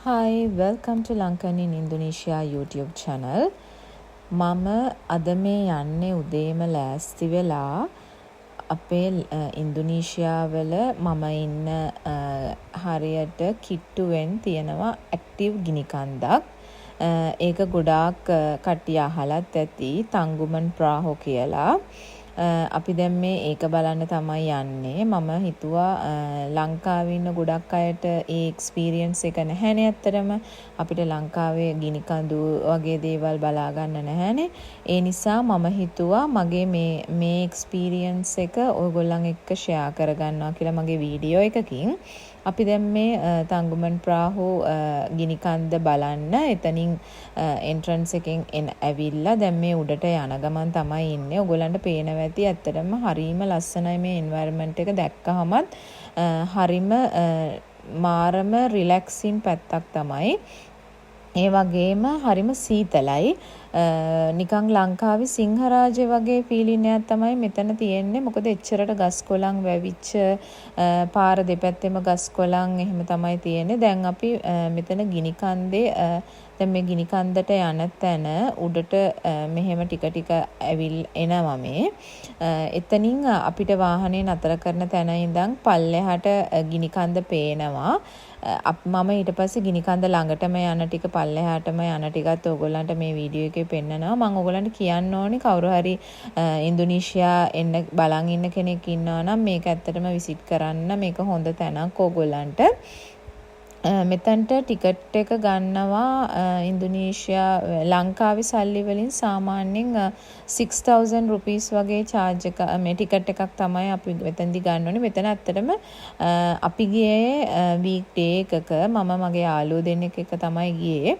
Hi, welcome to Lankan in Indonesia YouTube channel. මම අද මේ යන්නේ උදේම ලෑස්ති වෙලා අපේ ඉන්දුනීසියාවල මම ඉන්න හරියට කිට්ටුවෙන් තියෙනවා ඇක්ටිව් ගිනිකන්දක්. ඒක ගොඩාක් කට්ටිය අහලත් ඇති තංගුමන් ප්‍රාහෝ කියලා. අපි දැන් මේ ඒක බලන්න තමයි යන්නේ. මම හිතුවා ලංකාවේ ඉන්න ගොඩක් අයට ඒ එක්ස්පීරියන්ස් එක නැහැනේ ඇත්තටම. අපිට ලංකාවේ ගිනිකඳු වගේ දේවල් බලා ගන්න නැහැනේ. ඒ නිසා මම හිතුවා මගේ මේ එක්ස්පීරියන්ස් එක ඔයගොල්ලන් එක්ක ෂෙයා කරගන්නවා කියලා මගේ වීඩියෝ එකකින්. අපි දැන් මේ තංගුමන් ප්‍රාහු ගිනිකන්ද බලන්න එතනින් එන්ට්‍රන්ස් එකෙන් ඇවිල්ලා දැන් මේ උඩට යන ගමන් තමයි ඉන්නේ. ඔයගොල්ලන්ට පේනවා ඇති ඇත්තටම හරීම ලස්සනයි මේ එන්වයරන්මන්ට් එක දැක්කහමත් හරීම මාරම රිලැක්සින් පැත්තක් තමයි. ඒ වගේම හරිම සීතලයි. නිකන් ලංකාවේ සිංහරාජය වගේ ෆීලින් එකක් තමයි මෙතන තියෙන්නේ. මොකද එච්චරට ගස් කොළන් වැවිච්ච පාර දෙපැත්තෙම ගස් කොළන් එහෙම තමයි තියෙන්නේ. දැන් අපි මෙතන ගිනිකන්දේ දැන් මේ ගිනිකන්දට යන තැන උඩට මෙහෙම ටික ටික එනවා මේ. එතනින් අපිට වාහනේ නතර කරන තැන ඉඳන් පල්ලෙහාට ගිනිකන්ද පේනවා. මම ඊට පස්සේ ගිනිකන්ද ළඟටම යන ටික පල්ලෙහාටම යන ටිකත් ඔයගොල්ලන්ට මේ වීඩියෝ එකේ පෙන්නනවා. මම ඔයගොල්ලන්ට කියන්න ඕනි කවුරු හරි ඉන්දුනීසියා එන්න බලන් ඉන්න කෙනෙක් ඉන්නවා නම් මේක ඇත්තටම විසිට් කරන්න. මේක හොඳ තැනක් ඔයගොල්ලන්ට. මෙතනට ටිකට් එක ගන්නවා ඉන්දුනීසියා ලංකාවේ සල්ලි වලින් සාමාන්‍යයෙන් 6000 rupees වගේ charge එක මේ ටිකට් එකක් තමයි අපි මෙතනදී ගන්න ඕනේ. මෙතන ඇත්තටම අපි ගියේ week day එකක මම මගේ යාළුවෝ දෙන්නෙක් එක තමයි ගියේ.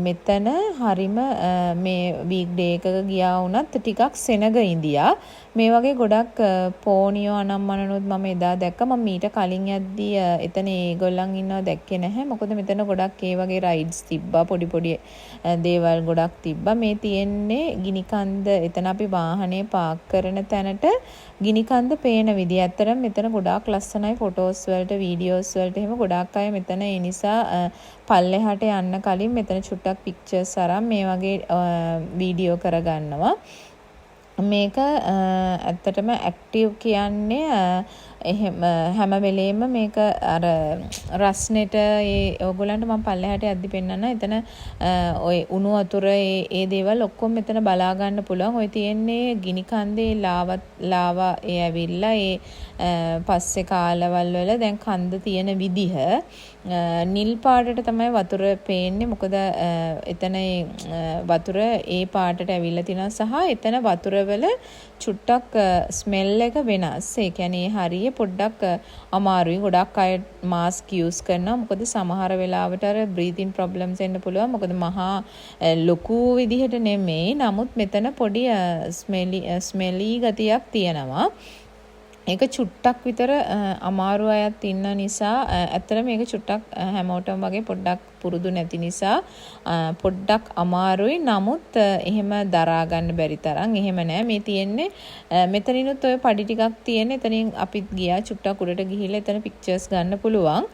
මෙතන හරිම මේ week day එකක ගියා වුණත් ටිකක් සෙනග ඉඳියා. මේ වගේ ගොඩක් පෝනියෝ අනම්මනනොත් මම එදා දැක්කා. මම මීට කලින් යද්දී එතන ඒගොල්ලන් ඉන්නව දැක්කේ නැහැ. මොකද මෙතන ගොඩක් ඒ වගේ රයිඩ්ස් තිබ්බා. පොඩි පොඩි දේවල් ගොඩක් තිබ්බා. මේ තියෙන්නේ ගිනිකන්ද. එතන අපි වාහනේ පාක් කරන තැනට ගිනිකන්ද පේන විදිය. ඇත්තටම මෙතන ගොඩාක් ලස්සනයි ෆොටෝස් වලට වීඩියෝස් වලට එහෙම ගොඩාක් අය මෙතන ඒ නිසා පල්ලෙහාට යන්න කලින් මෙතන චුට්ටක් පික්චර්ස් අරන් මේ වගේ වීඩියෝ කරගන්නවා. මේක ඇත්තටම ඇක්ටිව් කියන්නේ එහෙම හැම වෙලේම මේක අර රස්නෙට ඒ ඕගොල්ලන්ට මම පල්ලෙහාට යද්දි පෙන්නන්න. එතන ඔය උණු වතුර ඒ දේවල් ඔක්කොම මෙතන බලා ගන්න පුළුවන්. ඔය තියෙන්නේ ගිනි කන්දේ ලාවා ඒ ඇවිල්ලා ඒ පස්සේ කාලවල් වල දැන් කන්ද තියෙන විදිහ නිල් පාටට තමයි වතුර පේන්නේ. මොකද එතන වතුර ඒ පාටට ඇවිල්ලා තිනවා සහ එතන වතුර වල චුට්ටක් ස්මෙල් එක වෙනස්. ඒ කියන්නේ හරිය පොඩ්ඩක් අමාරුයි. ගොඩක් අය මාස්ක් යූස් කරනවා. මොකද සමහර වෙලාවට අර බ්‍රීතින් ප්‍රොබ්ලම්ස් එන්න පුළුවන්. මොකද මහා ලොකු විදිහට නෙමෙයි. නමුත් මෙතන පොඩි ස්මෙලි ගතියක් තියෙනවා. ඒක චුට්ටක් විතර අමාරු අයත් ඉන්න නිසා ඇත්තට මේක චුට්ටක් හැමෝටම වගේ පොඩ්ඩක් පුරුදු නැති නිසා පොඩ්ඩක් අමාරුයි. නමුත් එහෙම දරා ගන්න බැරි තරම් එහෙම නෑ. මේ තියෙන්නේ මෙතනිනුත් ඔය පඩි ටිකක් තියෙන. එතනින් අපිත් ගියා චුට්ටක් උඩට ගිහිල්ලා එතන පික්චර්ස් ගන්න පුළුවන්.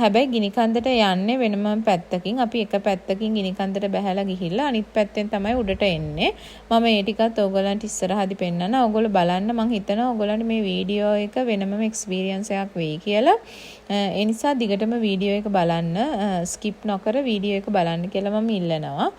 හැබැයි ගිනිකන්දට යන්නේ වෙනම පැත්තකින්. අපි එක පැත්තකින් ගිනිකන්දට බහැලා ගිහිල්ලා අනිත් පැත්තෙන් තමයි උඩට එන්නේ. මම මේ ටිකත් ඕගොල්ලන්ට ඉස්සරහදී පෙන්නනවා. ඕගොල්ලෝ බලන්න. මම හිතනවා ඕගොල්ලන්ට මේ වීඩියෝ එක වෙනම එක්ස්පීරියන්ස් එකක් වෙයි කියලා. ඒ නිසා දිගටම වීඩියෝ එක බලන්න ස්කිප් නොකර වීඩියෝ එක බලන්න කියලා මම ඉල්ලනවා.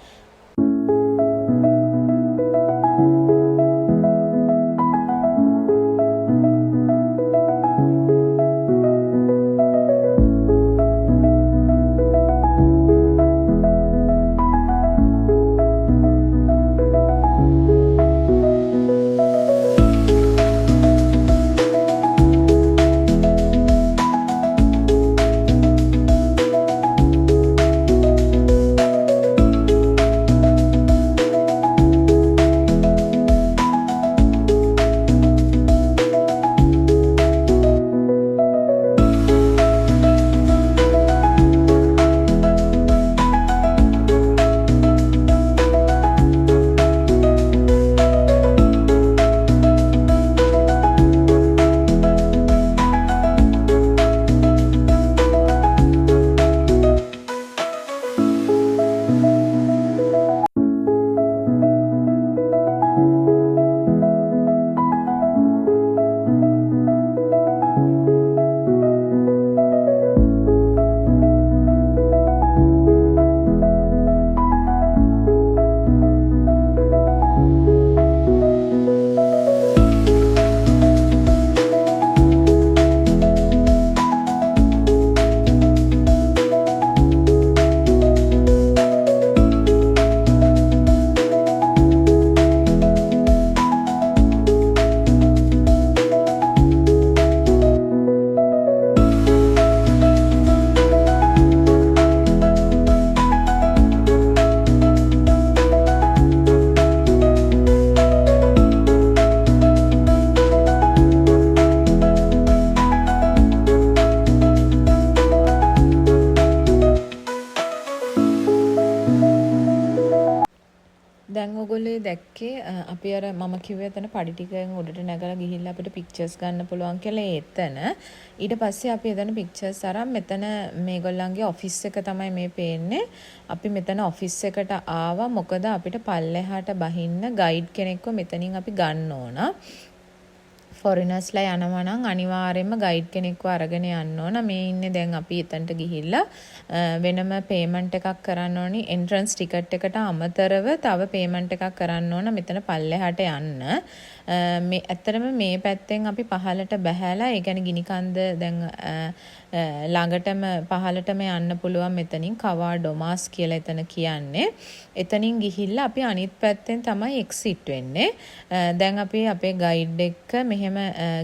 ඕගොල්ලෝ දැක්කේ අපි අර මම කිව්වේ එතන පඩි ටිකෙන් උඩට නැගලා ගිහිල්ලා අපිට පික්චර්ස් ගන්න පුළුවන් කියලා එතන. ඊට පස්සේ අපි එතන පික්චර්ස් අරන් මෙතන මේගොල්ලන්ගේ ඔෆිස් එක තමයි මේ පේන්නේ. අපි මෙතන ඔෆිස් එකට ආවා. මොකද අපිට පල්ලෙහාට බහින්න ගයිඩ් කෙනෙක්ව මෙතනින් අපි ගන්න ඕන. ෆොරිනර්ස්ලා යනවා නම් අනිවාර්යයෙන්ම ගයිඩ් කෙනෙක්ව අරගෙන යන්න ඕන. මේ ඉන්නේ දැන් අපි එතනට ගිහිල්ලා වෙනම පේමන්ට් එකක් කරන්න ඕනි. එන්ට්‍රන්ස් ටිකට් එකට අමතරව තව පේමන්ට් එකක් කරන්න ඕන මෙතන පල්ලෙහාට යන්න. මේ ඇත්තටම මේ පැත්තෙන් අපි පහලට බහැලා ඒ කියන්නේ ගිනි කන්ද දැන් ළඟටම පහලටම යන්න පුළුවන් මෙතනින් කවා ඩොමාස් කියලා එතන කියන්නේ. එතනින් ගිහිල්ලා අපි අනිත් පැත්තෙන් තමයි එක්සිට් වෙන්නේ. දැන් අපි අපේ ගයිඩ් එක්ක මෙහෙම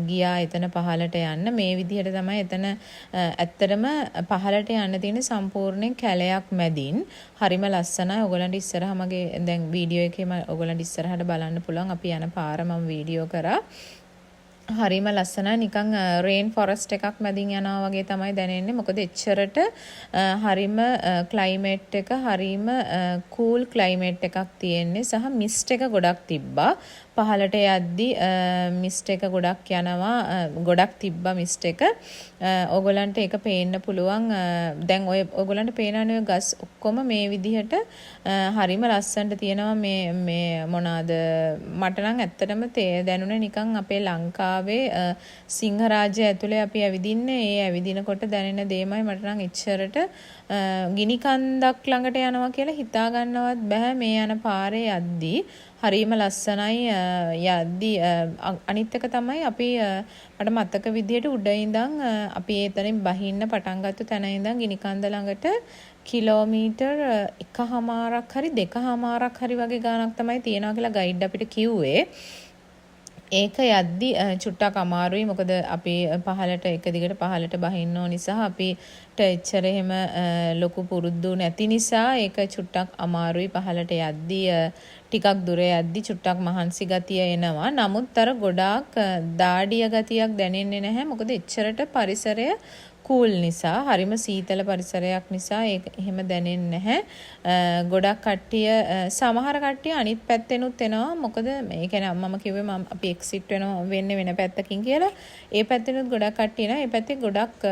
ගියා එතන පහලට යන්න. මේ විදිහට තමයි එතන ඇත්තටම පහලට යන්න තියෙන සම්පූර්ණයෙන් කැලයක් මැදින්. හරිම ලස්සනයි. ඔයගලන්ට ඉස්සරහා මගේ දැන් වීඩියෝ එකේම ඔයගලන්ට ඉස්සරහට බලන්න පුළුවන්. අපි යන පාර මම වීඩියෝ කරා. හරිම ලස්සනයි. නිකන් රේන් ෆොරස්ට් එකක් මැදින් යනවා වගේ තමයි දැනෙන්නේ. මොකද එච්චරට හරිම ක්ලයිමේට් එක හරිම කූල් ක්ලයිමේට් එකක් තියෙන්නේ සහ මිස්ට් එක ගොඩක් තිබ්බා. පහලට යද්දි මිස්ට් එක ගොඩක් යනවා. ගොඩක් තිබ්බා මිස්ට් එක. ඕගොල්ලන්ට ඒක පේන්න පුළුවන්. දැන් ඔය ඕගොල්ලන්ට පේනවනේ ඔය ගස් ඔක්කොම මේ විදිහට හරිම ලස්සනට තියෙනවා. මේ මොනවාද මට නම් ඇත්තටම දැනුනේ නිකන් අපේ ලංකාවේ සිංහරාජ්‍ය ඇතුලේ අපි ඇවිදින්නේ. ඒ ඇවිදිනකොට දැනෙන දේමයි මට නම් එච්චරට ගිනි කන්දක් ළඟට යනවා කියලා හිතා ගන්නවත් බෑ. මේ යන පාරේ යද්දී හරිම ලස්සනයි. යද්දී අනිත් එක තමයි අපි මට මතක විදියට උඩ ඉඳන් අපි එතනින් බහින්න පටන් ගත්ත තැන ඉඳන් ගිනි කන්ද ළඟට කිලෝමීටර් 1.5ක් හරි 2.5ක් හරි වගේ ගාණක් තමයි තියෙනවා කියලා ගයිඩ් අපිට කිව්වේ. ඒක යද්දි චුට්ටක් අමාරුයි. මොකද අපි පහලට එක දිගට පහලට බහින්න ඕන නිසා අපිට එච්චර එහෙම ලොකු පුරුද්දු නැති නිසා ඒක චුට්ටක් අමාරුයි. පහලට යද්දි ටිකක් දුර යද්දි චුට්ටක් මහන්සි ගතිය එනවා. නමුත් අර ගොඩාක් දාඩිය ගතියක් දැනෙන්නේ නැහැ. මොකද එච්චරට පරිසරය කූල් නිසා හරිම සීතල පරිසරයක් නිසා ඒක එහෙම දැනෙන්නේ නැහැ. ගොඩක් කට්ටිය සමහර කට්ටිය අනිත් පැත්තෙනුත් එනවා. මොකද මේ කියන්නේ මම කිව්වේ මම අපි එක්සිට් වෙන්නේ වෙන පැත්තකින් කියලා. ඒ පැත්තෙනුත් ගොඩක් කට්ටිය එනවා. ඒ පැත්තේ ගොඩක්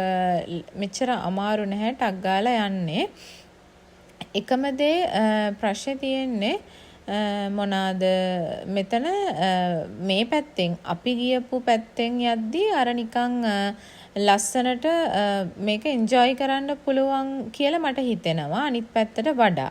මෙච්චර අමාරු නැහැ ටක් ගාලා යන්නේ. එකම දේ ප්‍රශ්නේ තියෙන්නේ මොනවාද මෙතන මේ පැත්තෙන් අපි ගියපු පැත්තෙන් යද්දී අර නිකන් ලස්සනට මේක එන්ජොයි කරන්න පුළුවන් කියලා මට හිතෙනවා අනිත් පැත්තට වඩා.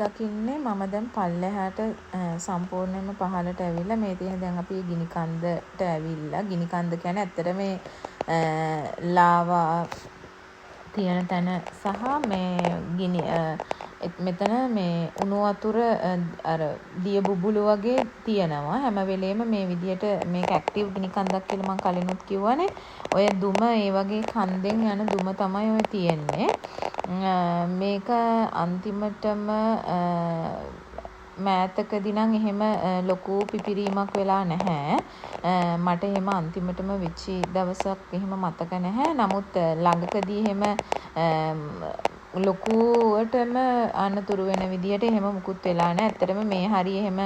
දකින්නේ මම දැන් පල්ලෙහාට සම්පූර්ණයෙන්ම පහළට ඇවිල්ලා මේ තියෙන දැන් අපි ගිනි කන්දට ඇවිල්ලා ගිනි කන්ද කියන්නේ ඇත්තට මේ ලාවා තියෙන තැන සහ මේ මෙතන මේ උණු වතුර අර දිය බුබුලු වගේ තියෙනවා හැම වෙලේම මේ විදියට මේක ඇක්ටිව් ගිනි කන්දක් කියලා මම කලිනුත් කිව්වනේ. ඔය දුම ඒ වගේ කන්දෙන් යන දුම තමයි ඔය තියෙන්නේ. මේක අන්තිමටම මෑතකදී නම් එහෙම ලොකු පිපිරීමක් වෙලා නැහැ. මට එහෙම අන්තිමටම වෙච්ච දවසක් එහෙම මතක නැහැ. නමුත් ළඟකදී එහෙම ලොකුවටම අනතුරු වෙන විදියට එහෙම මුකුත් වෙලා නැහැ. ඇත්තටම මේ හරිය එහෙම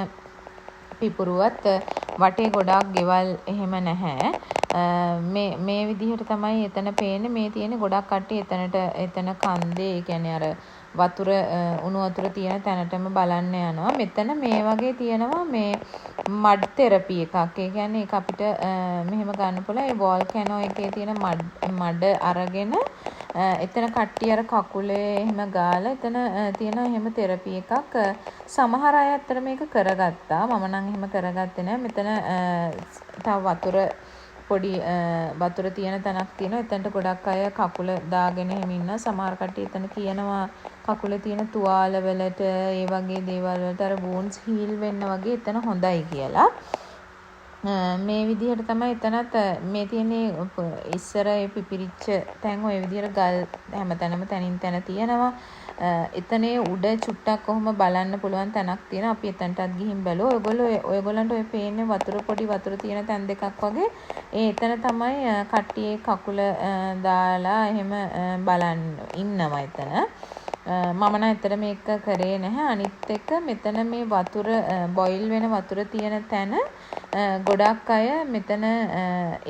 පිපුරුවත් වටේ ගොඩාක් ගෙවල් එහෙම නැහැ. මේ විදිහට තමයි එතන පේන්නේ. මේ තියෙන්නේ ගොඩක් කට්ටිය එතන කන්දේ ඒ කියන්නේ අර වතුර උණු වතුර තියෙන තැනටම බලන්න යනවා. මෙතන මේ වගේ තියෙනවා මේ මඩ් තෙරපි එකක්. ඒ කියන්නේ ඒක අපිට මෙහෙම ගන්න පුළුවන්. ඒ වෝල්කැනෝ එකේ තියෙන මඩ අරගෙන එතන කට්ටිය අර කකුලේ එහෙම ගාලා එතන තියෙන එහෙම තෙරපි එකක්. සමහර අය අතර මේක කරගත්තා. මම නම් එහෙම කරගත්තේ නෑ. මෙතන තව වතුර පොඩි වතුර තියෙන තැනක් තියෙනවා. එතනට ගොඩක් අය කකුල දාගෙන එහෙම ඉන්නවා. සමහර කට්ටිය එතන කියනවා කකුලේ තියෙන තුවාල වලට ඒ වගේ දේවල් වලට අර වුන්ස් හීල් වෙන්න වගේ එතන හොඳයි කියලා. මේ විදිහට තමයි එතනත් මේ තියෙන්නේ ඉස්සර ඒ පිපිරිච්ච තැන් ඔය විදිහට ගල් හැමතැනම තනින් තැන තියෙනවා. එතනේ උඩ චුට්ටක් කොහොම බලන්න පුළුවන් තැනක් තියෙනවා. අපි එතනටත් ගිහින් බැලුවා. ඔයගොල්ලන්ට ඔය පේන්නේ පොඩි වතුර තියෙන තැන් දෙකක් වගේ. එතන තමයි කට්ටියේ කකුල දාලා එහෙම බලන් ඉන්නවා එතන. මම නම් ඇත්තට මේක කරේ නැහැ. අනිත් එක මෙතන මේ වතුර බොයිල් වෙන වතුර තියෙන තැන ගොඩක් අය මෙතන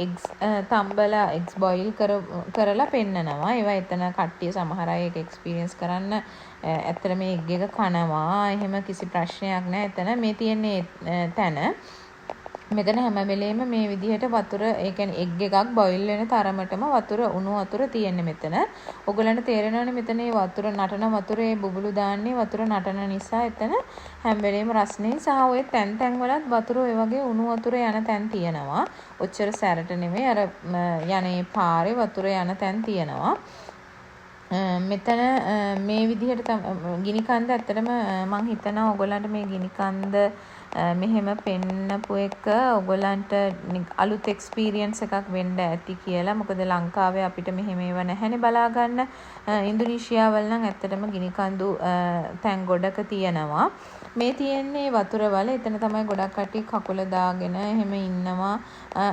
එග්ස් තම්බලා එග්ස් බොයිල් කරලා පෙන්නනවා. ඒවා එතන කට්ටිය සමහර අය ඒක එක්ස්පීරියන්ස් කරන්න ඇත්තට මේ එග් එක කනවා. එහෙම කිසි ප්‍රශ්නයක් නැහැ. එතන මේ තියෙන්නේ තැන. මෙතන හැම වෙලේම මේ විදිහට වතුර ඒ කියන්නේ එග් එකක් බොයිල් වෙන තරමටම උණු වතුර තියෙන්නේ මෙතන. ඔයගලන්ට තේරෙනවනේ මෙතන මේ වතුර නටන වතුරේ බුබුලු දාන්නේ වතුර නටන නිසා එතන හැම වෙලේම රස්නේ සහ ඔය තැන් වලත් වතුර ඔය වගේ උණු වතුර යන තැන් තියෙනවා. ඔච්චර සැරට නෙමෙයි අර යන්නේ පාරේ වතුර යන තැන් තියෙනවා. මෙතන මේ විදිහට ගිනි කන්ද ඇත්තටම මම හිතනවා ඔයගලන්ට මේ ගිනි කන්ද මෙහෙම පෙන්නපු එක ඔයගලන්ට අලුත් එක්ස්පීරියන්ස් එකක් වෙන්න ඇති කියලා. මොකද ලංකාවේ අපිට මෙහෙම ඒවා නැහැනේ බලා ගන්න. ඉන්දුනීසියාවල නම් ඇත්තටම ගිනි කඳු තැන් ගොඩක තියෙනවා. මේ තියෙන්නේ වතුර වල. එතන තමයි ගොඩක් කට්ටිය කකුල දාගෙන එහෙම ඉන්නවා.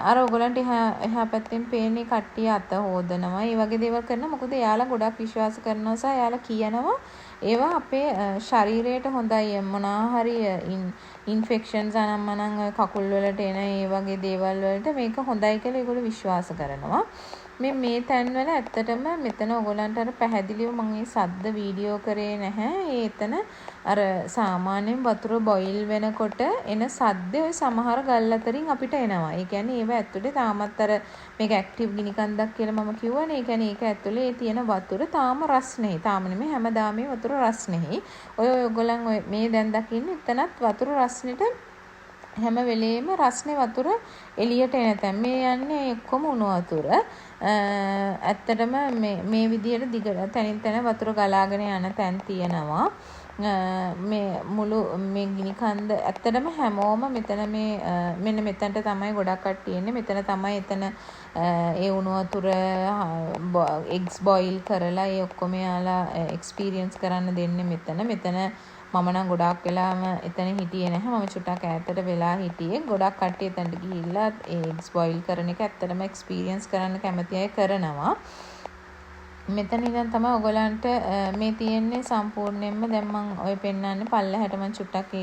අර ඔයගලන්ට එහා පැත්තෙන් පේන්නේ කට්ටිය අත හොදනවා. ඒ වගේ දේවල් කරනවා. මොකද එයාලා ගොඩක් විශ්වාස කරනවා සහ එයාලා කියනවා ඒවා අපේ ශරීරයට හොඳයි. මොනවා හරි ඉන්ෆෙක්ෂන්ස් අනම්මනම් කකුල් වලට එන ඒ වගේ දේවල් වලට මේක හොඳයි කියලා ඒගොල්ලෝ විශ්වාස කරනවා. මේ තැන්වල ඇත්තටම මෙතන ඔයගොල්ලන්ට අර පැහැදිලිව මම මේ සද්ද වීඩියෝ කරේ නැහැ. එතන අර සාමාන්‍යයෙන් වතුර බොයිල් වෙනකොට එන සද්ද ඔය සමහර ගල් අතරින් අපිට එනවා. ඒ කියන්නේ ඒව ඇතුලේ තාමත් අර මේක ඇක්ටිව් ගිනි කන්දක් කියලා මම කිව්වනේ. ඒ කියන්නේ ඒක ඇතුලේ තියෙන වතුර තාම රස්නේ. තාම නෙමෙයි හැමදාම මේ වතුර රස්නේ. ඔයගොල්ලන් මේ දැන් දකින්නේ එතනත් වතුර රස්නෙට හැම වෙලේම රස්නේ වතුර එළියට එන තැන්. මේ යන්නේ ඔක්කොම උණු වතුර. ඇත්තටම මේ විදියට දිගට තනින් තන වතුර ගලාගෙන යන තැන් තියෙනවා. මේ මුළු මේ ගිනි කන්ද ඇත්තටම හැමෝම මෙතන මෙන්න මෙතනට තමයි ගොඩක් කට්ටිය එන්නේ. මෙතන තමයි එතන ඒ උණු වතුර එග්ස් බොයිල් කරලා ඒ ඔක්කොම යාලා එක්ස්පීරියන්ස් කරන්න දෙන්නේ මෙතන. මම නම් ගොඩාක් වෙලාම එතන හිටියේ නැහැ. මම චුට්ටක් ඈතට වෙලා හිටියේ. ගොඩක් කට්ටිය එතනට ගිහිල්ලා ඒ එග්ස් බොයිල් කරන එක ඇත්තටම එක්ස්පීරියන්ස් කරන්න කැමති අය කරනවා. මෙතන ඉඳන් තමයි ඔයගලන්ට මේ තියෙන්නේ සම්පූර්ණයෙන්ම දැන් මම ඔය පෙන්නන්නේ පල්ලෙහාට මම චුට්ටක්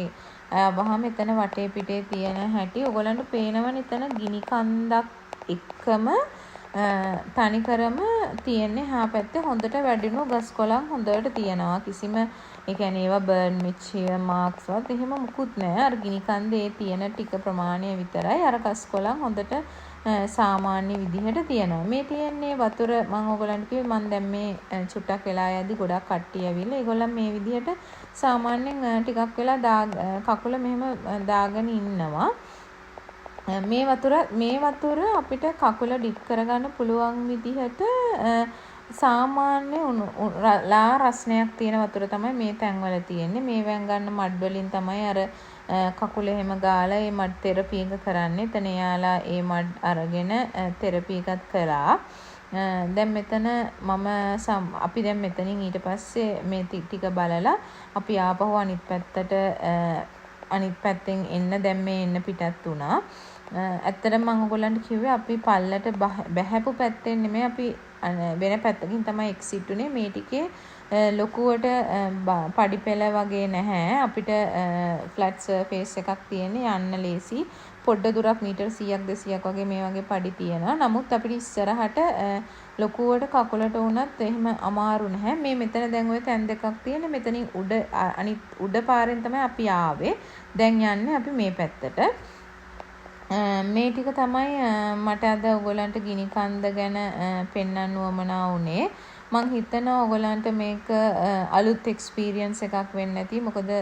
වහම එතන වටේ පිටේ තියෙන හැටි ඔයගලන්ට පේනවනේ. එතන ගිනි කන්දක් එක්කම තනිකරම තියෙන්නේ හා පැත්තේ හොඳට වැඩිණු ගස් කොළන් හොඳට තියෙනවා. කිසිම ඒ කියන්නේ ඒවා බර්න් වෙච්ච මාක්ස්වත් එහෙම මුකුත් නැහැ. අර ගිනි කන්දේ තියෙන ටික ප්‍රමාණය විතරයි. අර ගස් කොළන් හොඳට සාමාන්‍ය විදිහට තියෙනවා. මේ තියෙන්නේ වතුර මම ඔයගලන්ට කිව්වේ මම දැන් මේ චුට්ටක් වෙලා යද්දි ගොඩක් කට්ටිය ඇවිල්ලා ඒගොල්ලන් මේ විදිහට සාමාන්‍යයෙන් ටිකක් වෙලා කකුල මෙහෙම දාගෙන ඉන්නවා. මේ වතුර අපිට කකුල ඩිප් කරගන්න පුළුවන් විදිහට සාමාන්‍ය ලා රස්නයක් තියෙන වතුර තමයි මේ තැන්වල තියෙන්නේ. මේවෙන් ගන්න මඩ් වලින් තමයි අර කකුල එහෙම ගාලා ඒ මඩ් තෙරපි එක කරන්නේ. එතන යාලා ඒ මඩ් අරගෙන තෙරපි එකක් කළා. දැන් මෙතන අපි දැන් මෙතනින් ඊට පස්සේ මේ ටික බලලා අපි ආපහු අනිත් පැත්තෙන් එන්න දැන් මේ එන්න පිටත් වුණා. ඇත්තටම මම ඔයගොල්ලන්ට කිව්වේ අපි පල්ලට බහැපු පැත්තෙන් නෙමෙයි අපි වෙන පැත්තකින් තමයි එක්සිට් උනේ. මේ ටිකේ ලොකුවට පඩි පෙළ වගේ නැහැ. අපිට ෆ්ලැට් සර්ෆේස් එකක් තියෙන්නේ යන්න ලේසි. පොඩ්ඩ දුරක් මීටර් 100ක් 200ක් වගේ මේ වගේ පඩි තියෙනවා. නමුත් අපිට ඉස්සරහට ලොකුවට කකුලට වුණත් එහෙම අමාරු නැහැ. මේ මෙතන දැන් ওই තැන් දෙකක් තියෙන. මෙතනින් අනිත් උඩ පාරෙන් තමයි අපි ආවේ. දැන් යන්නේ අපි මේ පැත්තට. මේ ටික තමයි මට අද ඔයගොල්ලන්ට ගිනි කන්ද ගැන පෙන්වන්න උවමනා වුණේ. මං හිතනවා ඔයගොල්ලන්ට මේක අලුත් එක්ස්පීරියන්ස් එකක් වෙන්න ඇති. මොකද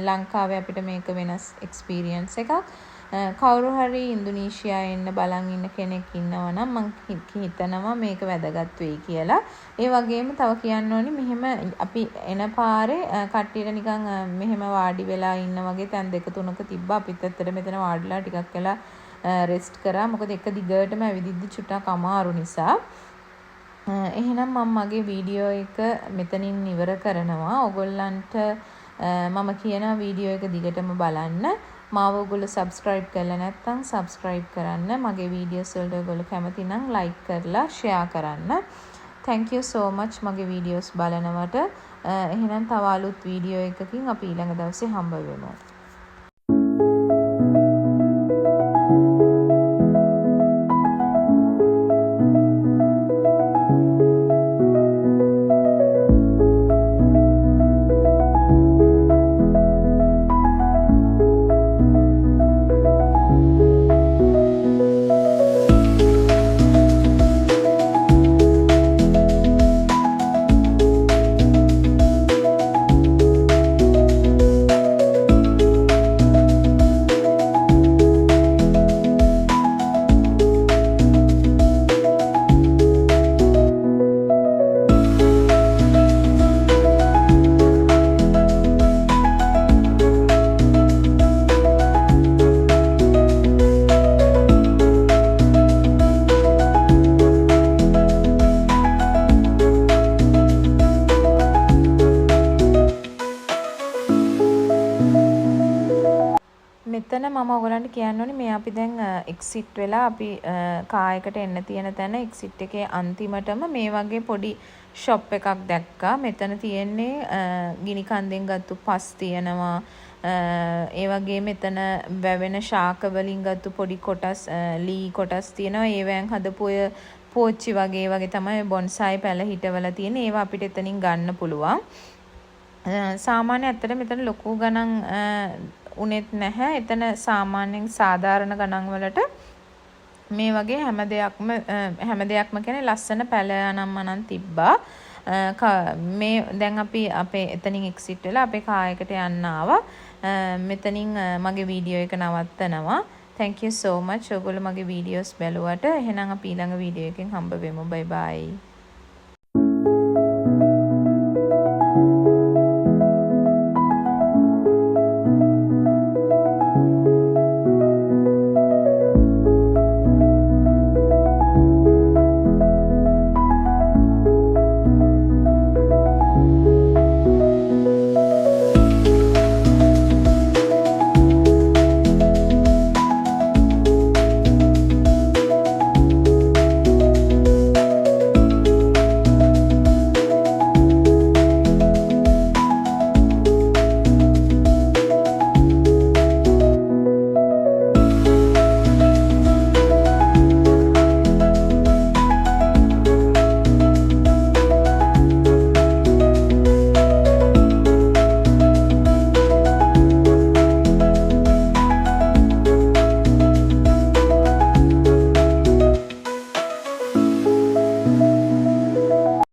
ලංකාවේ අපිට මේක වෙනස් එක්ස්පීරියන්ස් එකක්. කවුරු හරි ඉන්දුනීසියාවේ ඉන්න බලන් ඉන්න කෙනෙක් ඉන්නවා නම් මං හිතනවා මේක වැදගත් වෙයි කියලා. ඒ වගේම තව කියන්න ඕනි මෙහෙම අපි එන පාරේ කට්ටියට නිකන් මෙහෙම වාඩි වෙලා ඉන්න වගේ තැන් දෙක තුනක තිබ්බා. අපිත් ඇත්තට මෙතන වාඩිලා ටිකක් වෙලා රෙස්ට් කරා. මොකද එක දිගටම ඇවිදිද්දි චුට්ටක් අමාරු නිසා. එහෙනම් මම මගේ වීඩියෝ එක මෙතනින් ඉවර කරනවා. ඔයගොල්ලන්ට මම කියන වීඩියෝ එක දිගටම බලන්න. මාව ඔයගොල්ලෝ subscribe කරලා නැත්නම් subscribe කරන්න. මගේ වීඩියෝස් වලට ඔයගොල්ලෝ කැමති නම් like කරලා share කරන්න. Thank you so much මගේ වීඩියෝස් බලනවට. එහෙනම් තව අලුත් වීඩියෝ එකකින් අපි ඊළඟ දවසේ හම්බ වෙමු. මෙතන මම ඔයගලන්ට කියන්න ඕනේ මේ අපි දැන් එක්සිට් වෙලා අපි කායකට එන්න තියෙන තැන එක්සිට් එකේ අන්තිමටම මේ වගේ පොඩි ෂොප් එකක් දැක්කා. මෙතන තියෙන්නේ ගිනි කන්දෙන් ගත්තු පස් තියෙනවා. ඒ වගේ මෙතන වැවෙන ශාක වලින් ගත්තු පොඩි කොටස් ලී කොටස් තියෙනවා. ඒවෙන් හදපු ඔය පෝච්චි වගේ තමයි බොන්සායි පැල හිටවල තියෙන. ඒවා අපිට එතනින් ගන්න පුළුවන්. සාමාන්‍ය ඇත්තට මෙතන ලොකු ගණන් උනෙත් නැහැ. එතන සාමාන්‍යයෙන් සාධාරණ ගණන් වලට මේ වගේ හැම දෙයක්ම කියන්නේ ලස්සන පැල අනම්මනම් තිබ්බා. මේ දැන් අපි අපේ එතනින් එක්සිට් වෙලා අපේ කායකට යන්න ආවා. මෙතනින් මගේ වීඩියෝ එක නවත්තනවා. Thank you so much. ඔයගොල්ලෝ මගේ වීඩියෝස් බැලුවට. එහෙනම් අපි ඊළඟ වීඩියෝ එකෙන් හම්බ වෙමු. Bye bye.